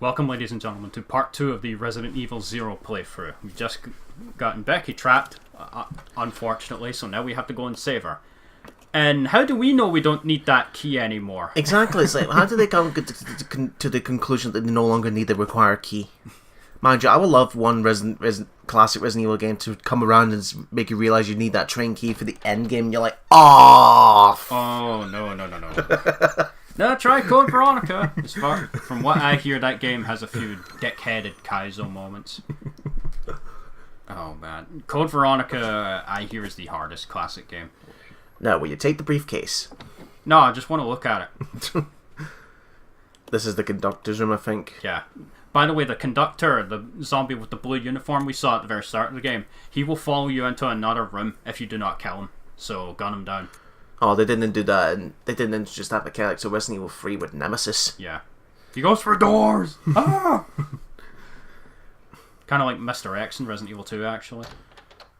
Welcome, ladies and gentlemen, to part 2 of the Resident Evil Zero playthrough. We've just gotten Becky trapped, unfortunately, so now we have to go and save her. And how do we know we don't need that key anymore? Exactly. It's like, how do they come to the conclusion that they no longer need the required key? Mind you, I would love one classic Resident Evil game to come around and make you realize you need that train key for the end game, and you're like, oh! Oh, no. No, try Code Veronica. As far from what I hear, that game has a few dick-headed Kaizo moments. Oh, man. Code Veronica, I hear, is the hardest classic game. No, will you take the briefcase? No, I just want to look at it. This is the conductor's room, I think. Yeah. By the way, the conductor, the zombie with the blue uniform we saw at the very start of the game, he will follow you into another room if you do not kill him. So, gun him down. Oh, they didn't do that, and they didn't introduce that mechanic to Resident Evil 3 with Nemesis. Yeah. He goes for doors! Ah! Kind of like Mr. X in Resident Evil 2, actually.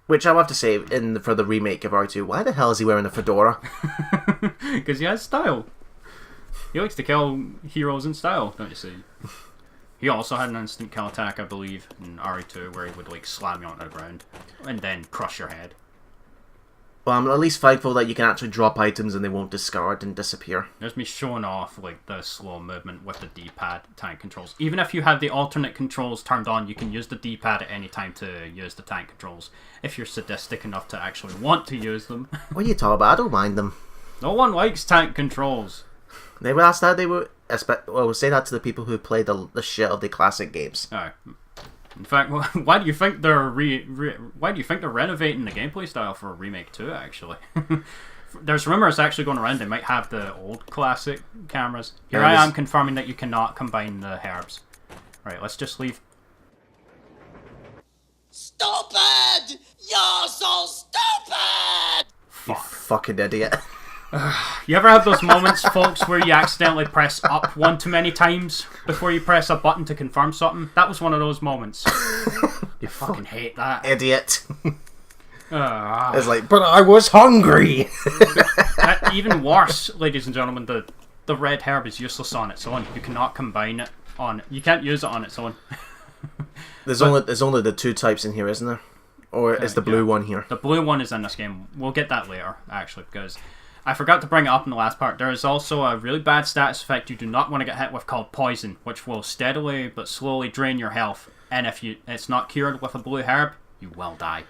Which I have to say, for the remake of R2, why the hell is he wearing a fedora? Because he has style. He likes to kill heroes in style, don't you see? He also had an instant kill attack, I believe, in RE2, where he would like slam you onto the ground and then crush your head. Well, I'm at least thankful that you can actually drop items and they won't discard and disappear. There's me showing off like the slow movement with the D-pad tank controls. Even if you have the alternate controls turned on, you can use the D-pad at any time to use the tank controls. If you're sadistic enough to actually want to use them. What are you talking about? I don't mind them. No one likes tank controls. They were asked that they were. Well, say that to the people who play the shit of the classic games. Oh. In fact, why do you think they're why do you think they're renovating the gameplay style for Remake 2, actually? There's rumors actually going around they might have the old classic cameras. Here I am confirming that you cannot combine the herbs. Right, let's just leave. Stupid! You're so stupid! You fucking idiot. You ever have those moments, folks, where you accidentally press up one too many times before you press a button to confirm something? That was one of those moments. You fucking hate that. Idiot. It's like, but I was hungry. Even worse, ladies and gentlemen, the red herb is useless on its own. You cannot combine it on... You can't use it on its own. There's only the two types in here, isn't there? Or is the blue one here? The blue one is in this game. We'll get that later, actually, because... I forgot to bring it up in the last part. There is also a really bad status effect you do not want to get hit with called poison, which will steadily but slowly drain your health. And if it's not cured with a blue herb, you will die.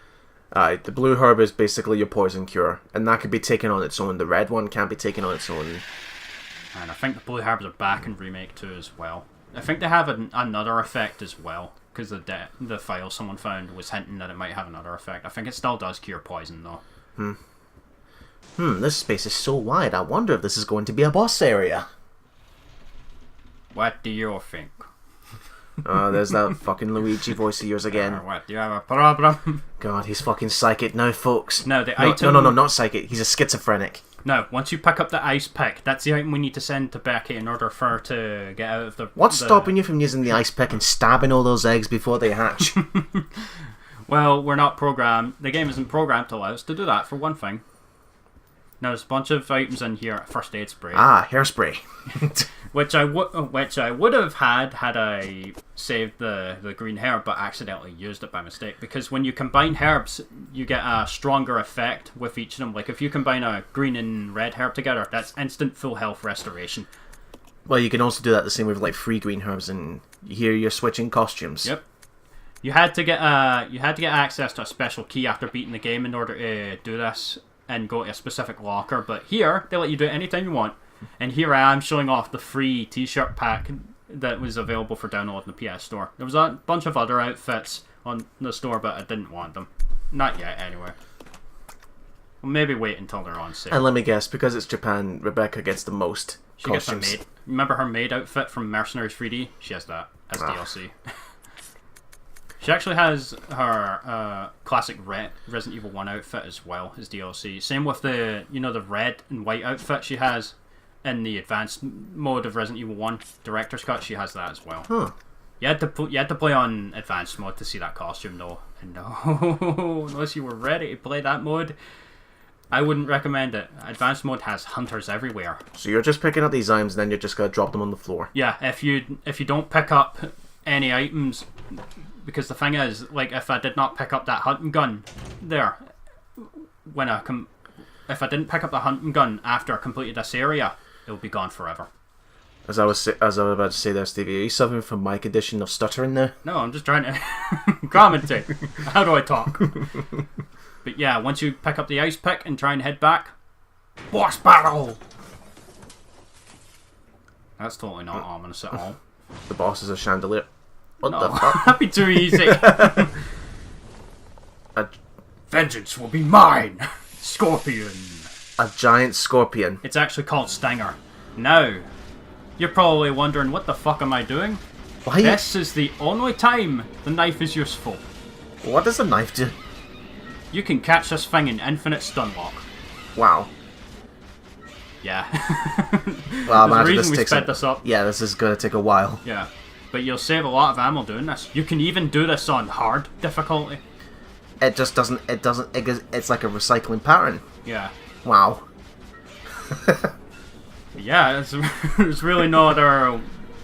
Alright, the blue herb is basically your poison cure, and that can be taken on its own. The red one can't be taken on its own. And I think the blue herbs are back in Remake 2 as well. I think they have another effect as well, because the file someone found was hinting that it might have another effect. I think it still does cure poison though. This space is so wide, I wonder if this is going to be a boss area. What do you think? There's that fucking Luigi voice of yours again. What, do you have a problem? God, he's fucking psychic now, folks. No, item... No, not psychic. He's a schizophrenic. No, once you pick up the ice pick, that's the item we need to send to Becky in order for her to get out of the... What's stopping you from using the ice pick and stabbing all those eggs before they hatch? Well, we're not programmed. The game isn't programmed to allow us to do that, for one thing. Now, there's a bunch of items in here. First aid spray. Hairspray. which I would have had I saved the green herb, but accidentally used it by mistake. Because when you combine herbs, you get a stronger effect with each of them. Like if you combine a green and red herb together, that's instant full health restoration. Well, you can also do that the same way with like 3 green herbs, and here you're switching costumes. Yep. You had to get access to a special key after beating the game in order to do this and go to a specific locker, but here they let you do it anytime you want. And here I am showing off the free t-shirt pack that was available for download in the PS Store. There was a bunch of other outfits on the store, but I didn't want them. Not yet, anyway. Well, maybe wait until they're on sale. And let me guess, because it's Japan, Rebecca gets the most costumes. Gets a maid. Remember her maid outfit from Mercenaries 3D? She has that as DLC. She actually has her classic Resident Evil 1 outfit as well as DLC. Same with the red and white outfit she has in the advanced mode of Resident Evil 1 Director's Cut. She has that as well. Huh. You had to play on advanced mode to see that costume though. And no, unless you were ready to play that mode, I wouldn't recommend it. Advanced mode has hunters everywhere. So you're just picking up these items and then you're just going to drop them on the floor. Yeah, if you don't pick up any items, because the thing is, like, if I did not pick up that hunting gun there, if I didn't pick up the hunting gun after I completed this area, it would be gone forever. As I was about to say there, Stevie, are you suffering from my condition of stuttering there? No, I'm just trying to commentate. How do I talk? But yeah, once you pick up the ice pick and try and head back, boss battle! That's totally not ominous at all. The boss is a chandelier. What No, the fuck? that'd be too easy. a, Vengeance will be mine! Scorpion! a giant scorpion. It's actually called Stinger. Now, you're probably wondering, what the fuck am I doing? Why? This is the only time the knife is useful. What does a knife do? You can catch this thing in infinite stun lock. Wow. Yeah. Well, There's a imagine reason we takes sped this up. Yeah, this is going to take a while. Yeah. But you'll save a lot of ammo doing this. You can even do this on hard difficulty. It just doesn't. It's like a recycling pattern. Yeah. Wow. Yeah, there's really no other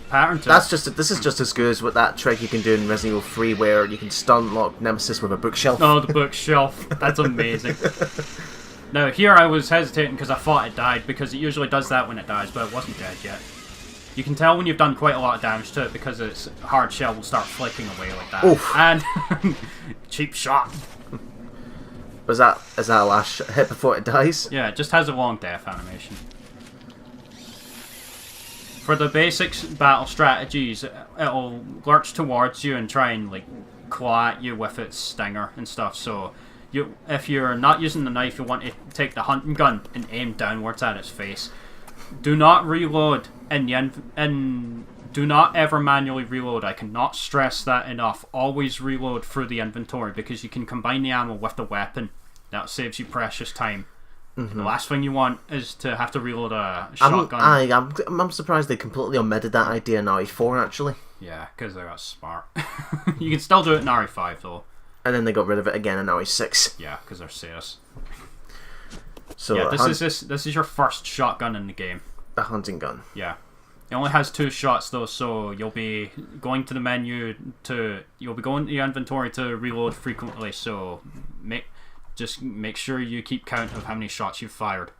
pattern to it. This is just as good as what that trick you can do in Resident Evil 3 where you can stun lock Nemesis with a bookshelf. Oh, the bookshelf. That's amazing. Now, here I was hesitating because I thought it died, because it usually does that when it dies, but it wasn't dead yet. You can tell when you've done quite a lot of damage to it because its hard shell will start flicking away like that. Oof. And cheap shot. Is that a last hit before it dies? Yeah, it just has a long death animation. For the basics battle strategies, it'll lurch towards you and try and like claw at you with its stinger and stuff. So, if you're not using the knife, you want to take the hunting gun and aim downwards at its face. Do not reload do not ever manually reload. I cannot stress that enough. Always reload through the inventory because you can combine the ammo with the weapon. That saves you precious time. Mm-hmm. The last thing you want is to have to reload a shotgun. I'm surprised they completely omitted that idea in RE4 actually. Yeah, because they got smart. You can still do it in RE5 though. And then they got rid of it again in RE6. Yeah, because they're sadists. So yeah, this is your first shotgun in the game. The hunting gun. Yeah. It only has 2 shots though, so you'll be going to the menu you'll be going to your inventory to reload frequently, so just make sure you keep count of how many shots you've fired.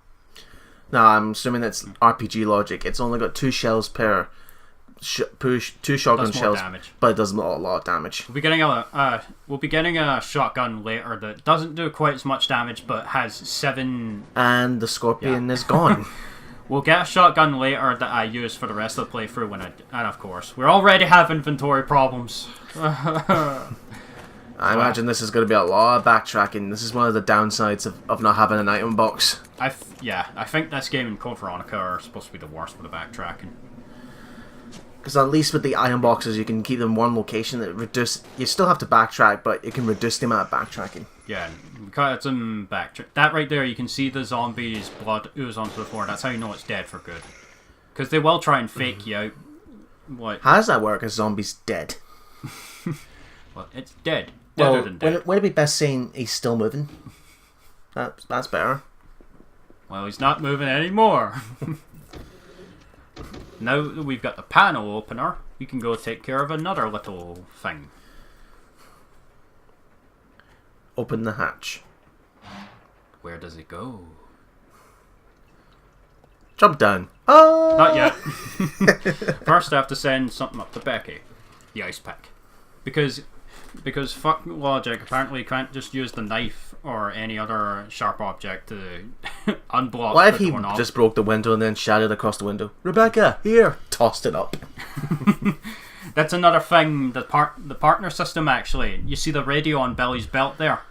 No, I'm assuming that's RPG logic. It's only got 2 shells per 2 shotgun shells, damage. But it does a lot of damage. We'll be getting a shotgun later that doesn't do quite as much damage, but has 7. And the scorpion is gone. We'll get a shotgun later that I use for the rest of the playthrough and of course, we already have inventory problems. I imagine this is going to be a lot of backtracking. This is one of the downsides of not having an item box. I think this game and Code Veronica are supposed to be the worst for the backtracking. Because at least with the item boxes, you can keep them in one location. You still have to backtrack, but you can reduce the amount of backtracking. Yeah, cut some backtrack. That right there, you can see the zombie's blood ooze onto the floor. That's how you know it's dead for good. Because they will try and fake you out. What? How does that work? A zombie's dead. Well, it's dead. Well, Than dead. would it be best saying he's still moving? That's better. Well, he's not moving anymore. Now that we've got the panel opener, we can go take care of another little thing. Open the hatch. Where does it go? Jump down. Oh! Not yet. First I have to send something up to Becky. The ice pick. Because fuck logic, apparently you can't just use the knife or any other sharp object to unblock What if the he doorknob. just broke the window and then shouted across the window, "Rebecca, here!" Tossed it up. That's another thing, the partner system actually. You see the radio on Billy's belt there?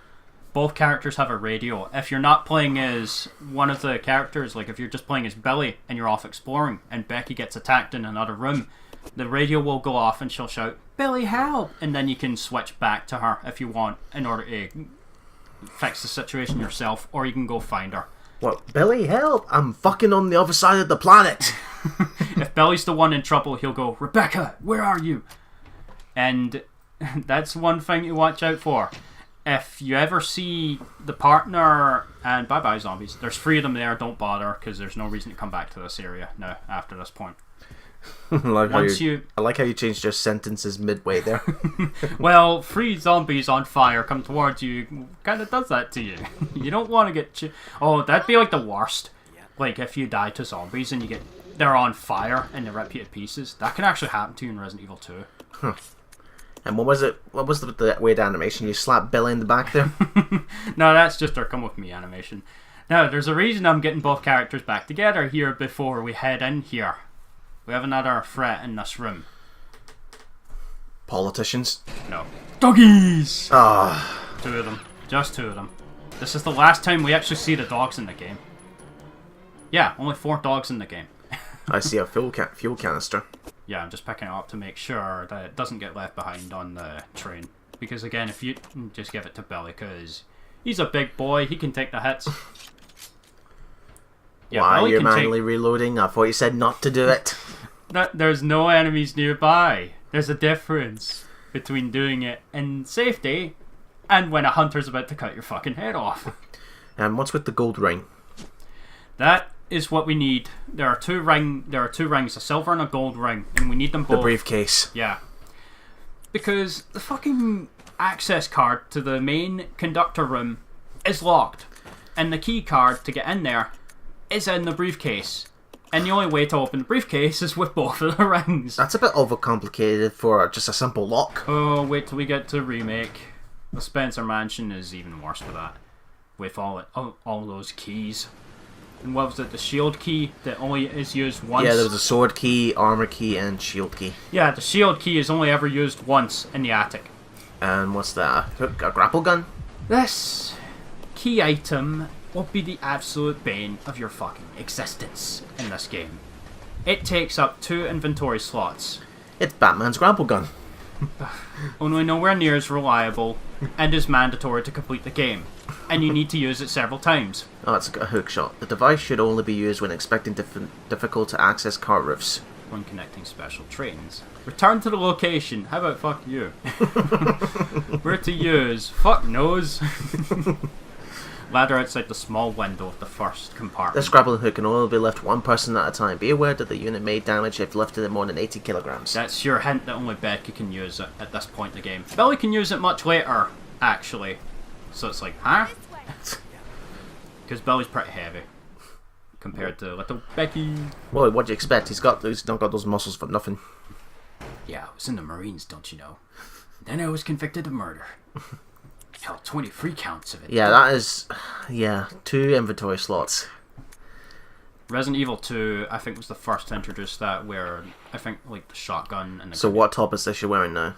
Both characters have a radio. If you're not playing as one of the characters, like if you're just playing as Billy and you're off exploring and Becky gets attacked in another room, the radio will go off and she'll shout, "Billy, help!" And then you can switch back to her if you want in order to fix the situation yourself, or you can go find her. What? Billy, help! I'm fucking on the other side of the planet! If Billy's the one in trouble, he'll go, "Rebecca, where are you?" And that's one thing to watch out for. if you ever see the partner and bye-bye zombies, there's 3 of them there. Don't bother, because there's no reason to come back to this area now after this point. I like how you changed your sentences midway there. Well, 3 zombies on fire come towards you, kind of does that to you. You don't want to get... Oh, that'd be like the worst. Like, if you die to zombies and they're on fire and they rip you to pieces. That can actually happen to you in Resident Evil 2. Huh. And what was it? What was the weird animation? You slapped Billy in the back there? No, that's just our come with me animation. Now, there's a reason I'm getting both characters back together here before we head in here. We have another threat in this room. Politicians? No. Doggies! Ah. 2 of them. Just 2 of them. This is the last time we actually see the dogs in the game. Yeah, only 4 dogs in the game. I see a fuel canister. Yeah, I'm just picking it up to make sure that it doesn't get left behind on the train. Because again, if you just give it to Billy, because he's a big boy, he can take the hits. Yeah, Why Billy you're can manually reloading? I thought you said not to do it. There's no enemies nearby. There's a difference between doing it in safety and when a hunter's about to cut your fucking head off. And what's with the gold ring? That is what we need. There are two rings, a silver and a gold ring, and we need them both. The briefcase. Yeah. Because the fucking access card to the main conductor room is locked, and the key card to get in there is in the briefcase. And the only way to open the briefcase is with both of the rings. That's a bit overcomplicated for just a simple lock. Oh, wait till we get to remake. The Spencer Mansion is even worse for that. With all those keys. And what was it, the shield key that only is used once? Yeah, there was a sword key, armor key, and shield key. Yeah, the shield key is only ever used once in the attic. And what's that? A grapple gun? This key item will be the absolute bane of your fucking existence in this game. It takes up 2 inventory slots. It's Batman's grapple gun. Only nowhere near as reliable, and is mandatory to complete the game. And you need to use it several times. Oh, it's a hook shot. The device should only be used when expecting difficult to access car roofs. When connecting special trains. Return to the location. How about fuck you? Where to use? Fuck knows. Ladder outside the small window of the first compartment. This grappling hook can only be lifted 1 person at a time. Be aware that the unit may damage if lifted at more than 80 kilograms. That's your hint that only Becky can use it at this point in the game. Billy can use it much later, actually. So it's like, huh? Because Billy's pretty heavy compared to little Becky. Well, what do you expect? He's not got those muscles for nothing. Yeah, I was in the Marines, don't you know? Then I was convicted of murder. Hell, 23 counts of it. Yeah, that is... Yeah, 2 inventory slots. Resident Evil 2, I think, was the first to introduce that, where I think, like, the shotgun and the... So what top is this you're wearing now?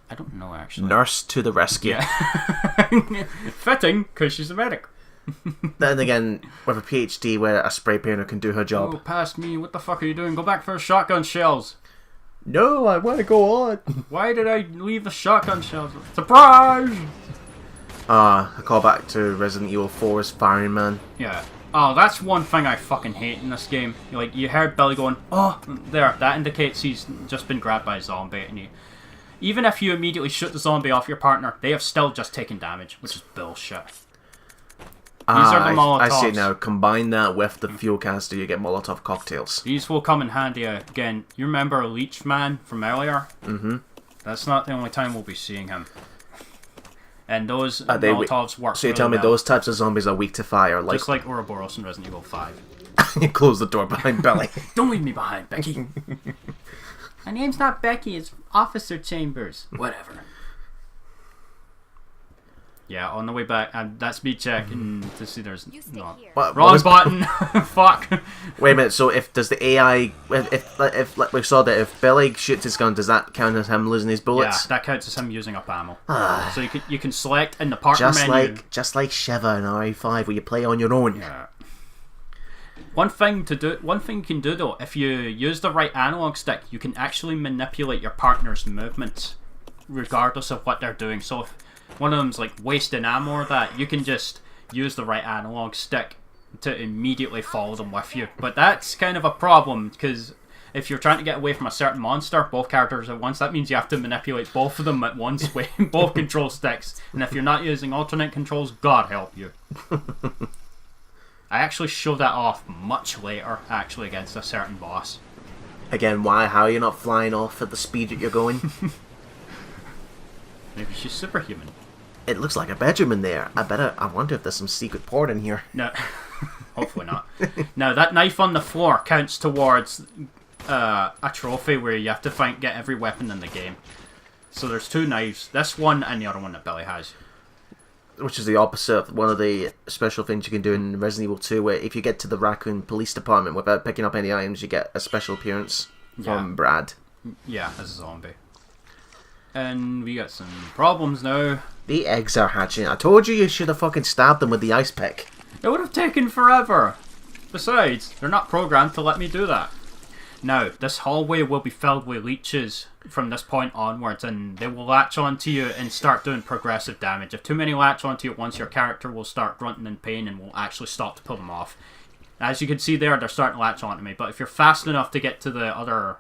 I don't know, actually. Nurse to the rescue. Yeah. Fitting, because she's a medic. Then again, with a PhD where a spray painter can do her job. Oh, past me, what the fuck are you doing? Go back for the shotgun shells. No, I want to go on. Why did I leave the shotgun shells? Surprise! A callback to Resident Evil 4's Firing Man. Yeah. Oh, that's one thing I fucking hate in this game. Like, you heard Billy going, oh, there, that indicates he's just been grabbed by a zombie, and you... Even if you immediately shoot the zombie off your partner, they have still just taken damage, which is bullshit. These are the Molotovs. I see now. Combine that with the fuel canister, you get Molotov cocktails. These will come in handy again. You remember Leech Man from earlier? Mm-hmm. That's not the only time we'll be seeing him. And those Molotovs work. So you tell me those types of zombies are weak to fire, like just like Ouroboros in Resident Evil 5. You close the door behind Billy. Don't leave me behind, Becky. My name's not Becky, it's Officer Chambers. Whatever. Yeah, on the way back, that's me checking to see there's not. Wrong button. Fuck. Wait a minute. So does the AI, if like we saw that if Billy shoots his gun, does that count as him losing his bullets? Yeah, that counts as him using up ammo. So you can select in the partner menu. Just like Shiva in RE5, where you play on your own. Yeah. One thing you can do though, if you use the right analog stick, you can actually manipulate your partner's movements, regardless of what they're doing. So if one of them's like wasting ammo or that, you can just use the right analog stick to immediately follow them with you. But that's kind of a problem, because if you're trying to get away from a certain monster, both characters at once, that means you have to manipulate both of them at once with both control sticks. And if you're not using alternate controls, God help you. I actually show that off much later, actually, against a certain boss. Again, why? How are you not flying off at the speed that you're going? Maybe she's superhuman. It looks like a bedroom in there. I wonder if there's some secret port in here. No, hopefully not. Now, that knife on the floor counts towards a trophy where you have to get every weapon in the game. So there's 2 knives. This one and the other one that Billy has. Which is the opposite of one of the special things you can do in Resident Evil 2, where if you get to the Raccoon Police Department without picking up any items, you get a special appearance from Brad. Yeah, as a zombie. And we got some problems now. The eggs are hatching. I told you should have fucking stabbed them with the ice pick. It would have taken forever. Besides, they're not programmed to let me do that. Now, this hallway will be filled with leeches from this point onwards, and they will latch onto you and start doing progressive damage. If too many latch onto you at once, your character will start grunting in pain and will actually stop to pull them off. As you can see there, they're starting to latch onto me, but if you're fast enough to get to the other...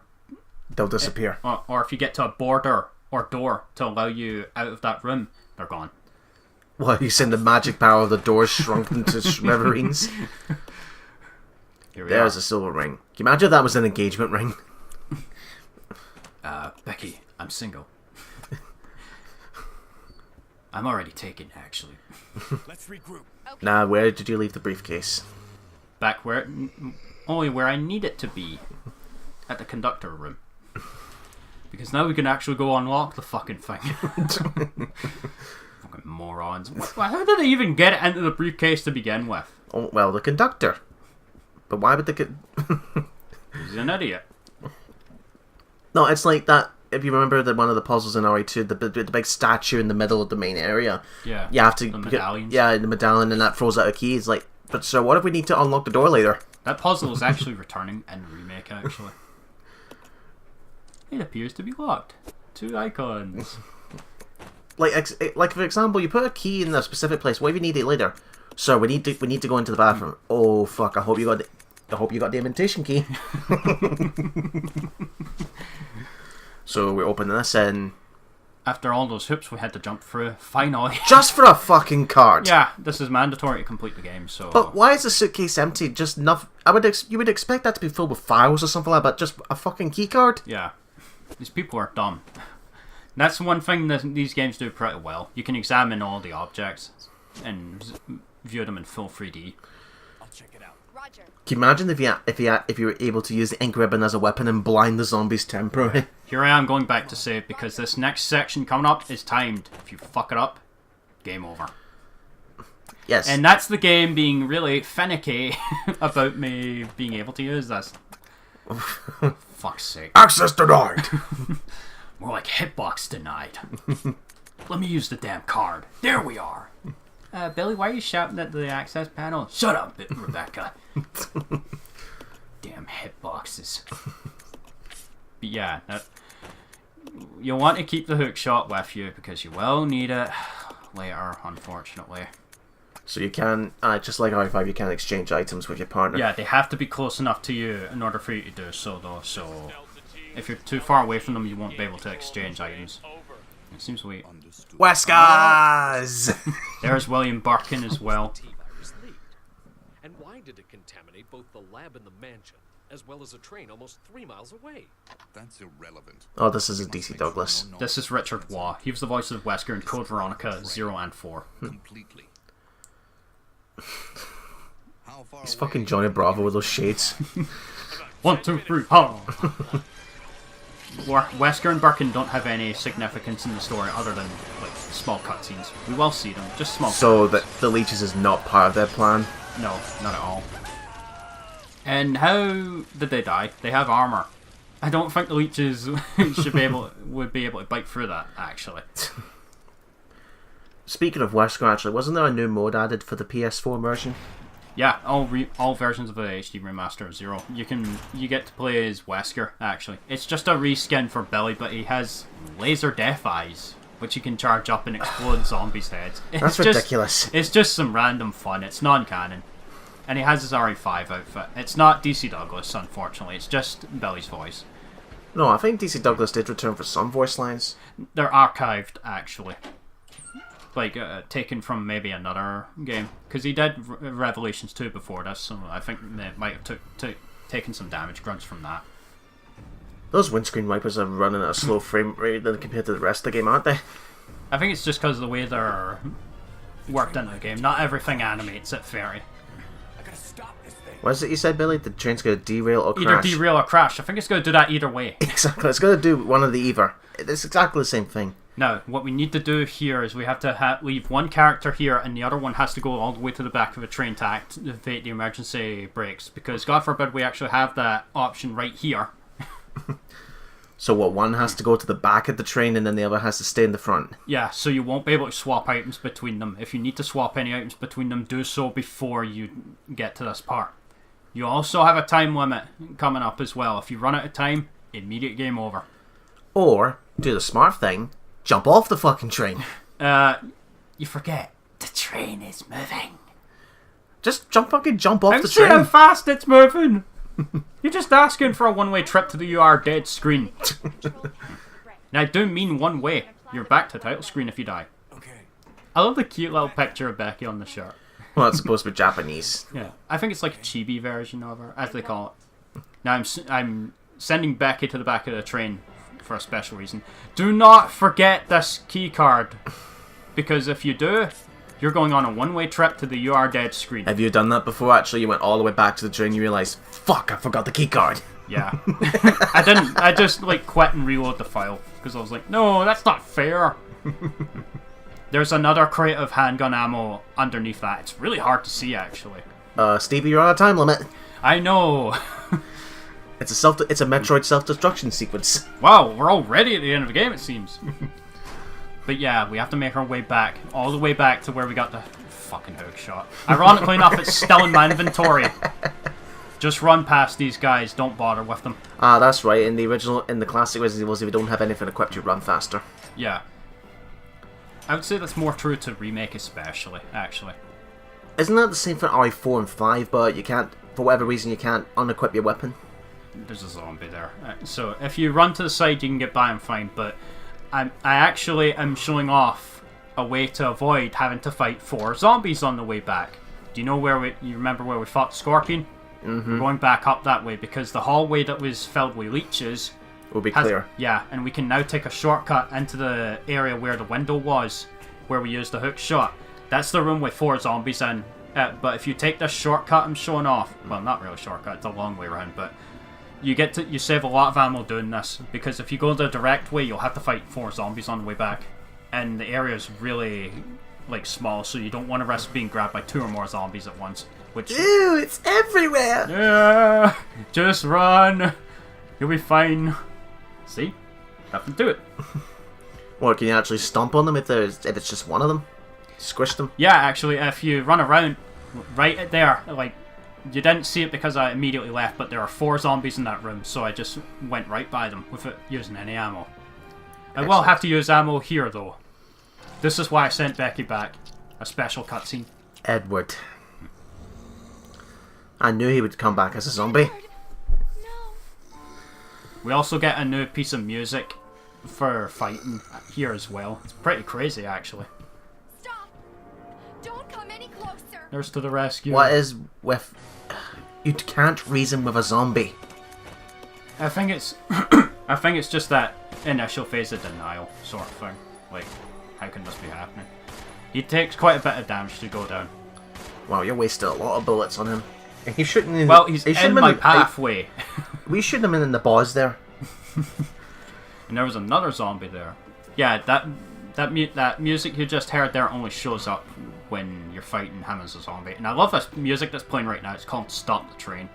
They'll disappear. Or if you get to a border or door to allow you out of that room, they're gone. Well, you send the magic power of the doors shrunk into smithereens. There's a silver ring. Can you imagine if that was an engagement ring? Becky, I'm single. I'm already taken, actually. Let's regroup. Now, where did you leave the briefcase? Back only where I need it to be. At the conductor room. Because now we can actually go unlock the fucking thing. Fucking morons. How did they even get it into the briefcase to begin with? Oh, well, the conductor. But why would they get... He's an idiot. No, it's like that. If you remember that one of the puzzles in RE2, the big statue in the middle of the main area. Yeah. You have to... The medallions. Yeah, the medallion, and that throws out a key. It's like, but sir, what if we need to unlock the door later? That puzzle is actually returning in the remake, actually. It appears to be locked. 2 icons. Like for example, you put a key in a specific place. What if you need it later? Sir, we need to go into the bathroom. Oh fuck! I hope you got the invitation key. So we're opening this in. After all those hoops we had to jump through, finally. Just for a fucking card. Yeah, this is mandatory to complete the game. So. But why is the suitcase empty? Just enough. You would expect that to be filled with files or something like that. Just a fucking key card. Yeah, these people are dumb. That's one thing that these games do pretty well. You can examine all the objects and view them in full 3D. I'll check it out. Roger. Can you imagine if you were able to use the ink ribbon as a weapon and blind the zombies temporarily? Here I am going back to save because this next section coming up is timed. If you fuck it up, game over. Yes. And that's the game being really finicky about me being able to use this. Fuck's sake. Access denied. More like hitbox denied. Let me use the damn card. There we are. Billy, why are you shouting at the access panel? Shut up, Rebecca. Damn hitboxes. But yeah, you'll want to keep the hook shot with you because you will need it later, unfortunately. So you can, just like RE5, you can exchange items with your partner. Yeah, they have to be close enough to you in order for you to do so, though. So if you're too far away from them, you won't be able to exchange items. It seems we... Weskars! There's William Birkin as well. T-virus leaked? And why did it contaminate both the lab and the mansion, as well as a train almost 3 miles away? That's irrelevant. Oh, this is a DC Douglas. This is Richard Waugh. He was the voice of Wesker in Code Veronica 0 and 4. Completely. He's fucking Johnny Bravo with those shades. 1, 2, 3, ha! Wesker and Birkin don't have any significance in the story other than like small cutscenes. We will see them, just small. So the leeches is not part of their plan. No, not at all. And how did they die? They have armor. I don't think the leeches would be able to bite through that. Actually. Speaking of Wesker, actually, wasn't there a new mode added for the PS4 version? Yeah, all versions of the HD remaster of 0. You get to play as Wesker. Actually, it's just a reskin for Billy, but he has laser death eyes, which he can charge up and explode zombies' heads. That's ridiculous. It's just some random fun. It's non-canon. And he has his RE5 outfit. It's not DC Douglas, unfortunately. It's just Billy's voice. No, I think DC Douglas did return for some voice lines. They're archived, actually. Like, taken from maybe another game. Because he did Revelations 2 before this, so I think they might have taken some damage grunts from that. Those windscreen wipers are running at a slow frame rate compared to the rest of the game, aren't they? I think it's just because of the way they're worked into the game. Not everything animates at 30. I gotta stop this thing. What is it you said, Billy? The train's going to derail or Either crash? derail or crash. I think it's going to do that either way. Exactly. It's going to do one of the either. It's exactly the same thing. Now, what we need to do here is we have to leave one character here and the other one has to go all the way to the back of a train to activate the emergency brakes. Because, God forbid, we actually have that option right here. So what, one has to go to the back of the train and then the other has to stay in the front? Yeah, so you won't be able to swap items between them. If you need to swap any items between them, do so before you get to this part. You also have a time limit coming up as well. If you run out of time, immediate game over. Or, do the smart thing, jump off the fucking train. You forget, the train is moving. Just jump off I'm the seeing how train. fast it's moving. You're just asking for a one-way trip to the You Are Dead screen. Now, I do mean one way. You're back to title screen if you die. Okay. I love the cute little picture of Becky on the shirt. Well, it's supposed to be Japanese. Yeah, I think it's like a chibi version of her, as they call it. Now, I'm sending Becky to the back of the train for a special reason. Do not forget this key card, because if you do, you're going on a one-way trip to the You Are Dead screen. Have you done that before? Actually, you went all the way back to the train, you realised, fuck, I forgot the key card. Yeah. I didn't. I just, like, quit and reload the file. Because I was like, no, that's not fair. There's another crate of handgun ammo underneath that. It's really hard to see, actually. Stevie, you're on a time limit. I know. It's a Metroid self-destruction sequence. Wow, we're already at the end of the game, it seems. But yeah, we have to make our way back. All the way back to where we got the fucking hook shot. Ironically enough, it's still in my inventory. Just run past these guys, don't bother with them. Ah, that's right. In the classic Resident Evil, if you don't have anything equipped, you run faster. Yeah. I would say that's more true to Remake especially, actually. Isn't that the same for RE4 and 5, but you can't, for whatever reason, you can't unequip your weapon? There's a zombie there. So if you run to the side, you can get by and fine, but I actually am showing off a way to avoid having to fight 4 zombies on the way back. Do you know you remember where we fought Scorpion? Mm-hmm. We're going back up that way because the hallway that was filled with leeches Will be clear. Yeah, and we can now take a shortcut into the area where the window was, where we used the hook shot. That's the room with 4 zombies in. But if you take this shortcut I'm showing off, well, not really a shortcut, it's a long way around, but you save a lot of ammo doing this, because if you go the direct way, you'll have to fight 4 zombies on the way back, and the area is really like small, so you don't want to risk being grabbed by 2 or more zombies at once. Which, Ew, it's everywhere! yeah, just run, you'll be fine. See, nothing to it. Or can you actually stomp on them if it's just one of them? Squish them? Yeah, actually, if you run around right there, like, you didn't see it because I immediately left, but there are 4 zombies in that room, so I just went right by them without using any ammo. I will have to use ammo here, though. This is why I sent Becky back. A special cutscene. Edward. I knew he would come back as a zombie. We also get a new piece of music for fighting here as well. It's pretty crazy, actually. Stop! Don't come any closer. Nurse to the rescue. What is with... You can't reason with a zombie. I think it's just that initial phase of denial sort of thing. Like, how can this be happening? He takes quite a bit of damage to go down. Wow, you're wasting a lot of bullets on him. He shouldn't. Well, he's he shouldn't in have my been- pathway. We shouldn't have been in the boss there. And there was another zombie there. Yeah, that music you just heard there only shows up when you're fighting him as a zombie. And I love this music that's playing right now. It's called Stop the Train.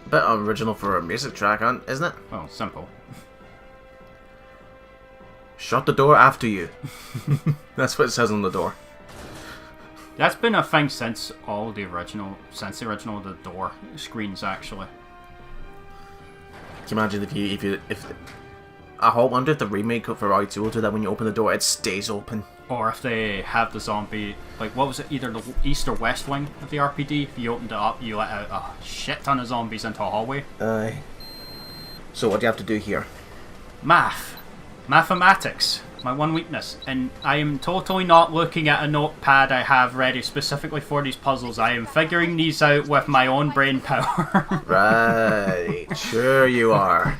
Bit original for a music track, isn't it? Well, simple. Shut the door after you. That's what it says on the door. That's been a thing since the original the door screens, actually. Can you imagine if I wonder if the remake for RE2 will do that. When you open the door, it stays open. Or if they have the zombie, like, what was it, either the east or west wing of the RPD, if you opened it up, you let out a shit ton of zombies into a hallway. So what do you have to do here? Mathematics, my one weakness. And I am totally not looking at a notepad I have ready specifically for these puzzles. I am figuring these out with my own brain power. Right, sure you are.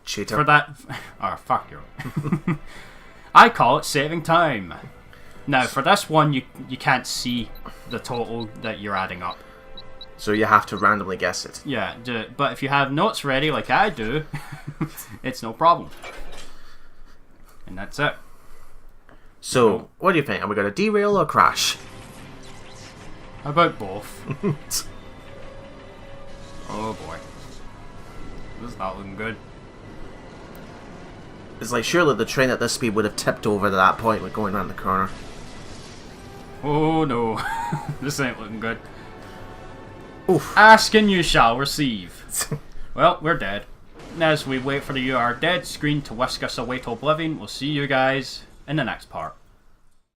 Cheater. For that... Oh, fuck you. I call it saving time. Now, for this one, you can't see the total that you're adding up. So you have to randomly guess it. Yeah, but if you have notes ready like I do, it's no problem. And that's it. So, what do you think? Are we going to derail or crash? How about both? Oh boy. This is not looking good. It's like, surely the train at this speed would have tipped over at that point with going around the corner. Oh no. This ain't looking good. Oof. Ask and you shall receive. Well, we're dead. As we wait for the "You Are Dead" screen to whisk us away to oblivion, we'll see you guys in the next part.